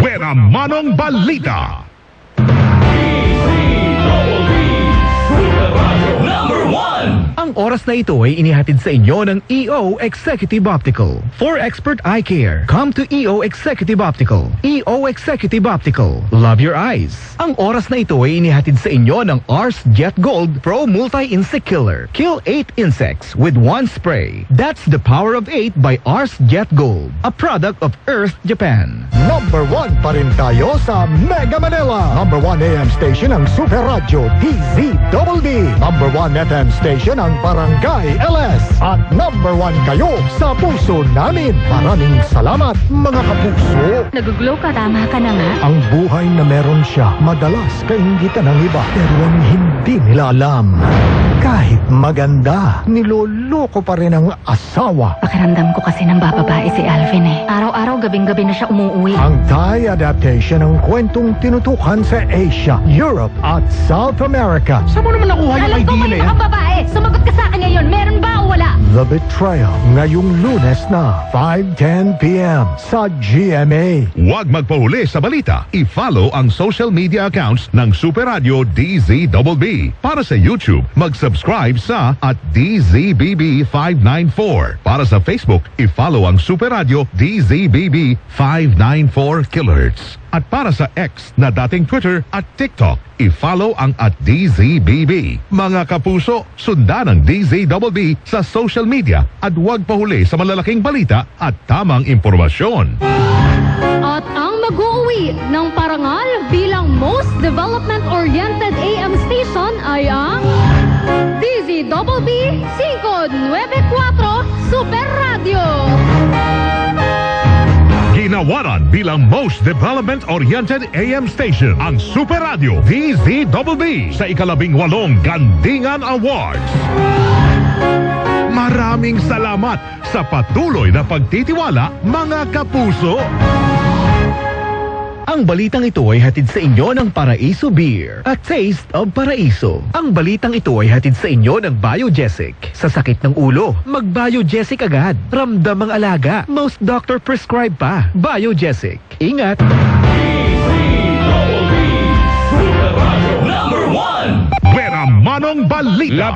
Buena Manong Balita. Ang oras na ito ay inihatid sa inyo ng EO Executive Optical. For expert eye care, come to EO Executive Optical. EO Executive Optical. Love your eyes. Ang oras na ito ay inihatid sa inyo ng Ars Jet Gold Pro Multi-Insect Killer. Kill 8 insects with 1 spray. That's the power of 8 by Ars Jet Gold. A product of Earth Japan. Number 1 pa rin tayo sa Mega Manila. Number 1 AM station ang Super Radio DZDD. Number 1 FM station ang Barangay LS. At number 1 kayo sa puso namin. Maraming salamat mga kapuso. Nag-glow ka, tama ka na nga. Ang buhay na meron siya, madalas kaingitan ng iba. Pero ang hindi nila alam, kahit maganda, niloloko pa rin ang asawa. Pakiramdam ko kasi ng bababae si Alvin eh. Araw-araw, gabing-gabi na siya umuwi. Ang Thai adaptation ng kwentong tinutukan sa Asia, Europe at South America. Saan mo naman nakuha yung Alam ko idea na kanina yan? kang babae. Sumagot ka sa akin ngayon. Meron ba o wala? The Betrayal, ngayong Lunes na, 5:10 p.m. sa GMA. Huwag magpahuli sa balita. I-follow ang social media accounts ng Super Radio DZBB. Para sa YouTube, mag-subscribe sa @DZBB594. Para sa Facebook, i-follow ang Super Radio DZBB594 kHz. At para sa X na dating Twitter at TikTok, i-follow ang @DZBB. Mga kapuso, sundan ang DZBB sa social media at huwag pahuli sa malalaking balita at tamang impormasyon. At ang mag-uuwi ng parangal bilang Most Development-Oriented AM Station ay ang DZBB 594 Super Radio. Ginawaran bilang Most Development-Oriented AM Station ang Super Radio DZBB sa ika-18 Gandingan Awards. Maraming salamat sa patuloy na pagtitiwala, mga kapuso. Ang balitang ito ay hatid sa inyo ng Paraiso Beer, a taste of Paraiso. Ang balitang ito ay hatid sa inyo ng Biogesic. Sa sakit ng ulo, mag-Biogesic agad. Ramdam ang alaga, most doctor prescribe pa. Biogesic. Ingat! Buena Manong Balita.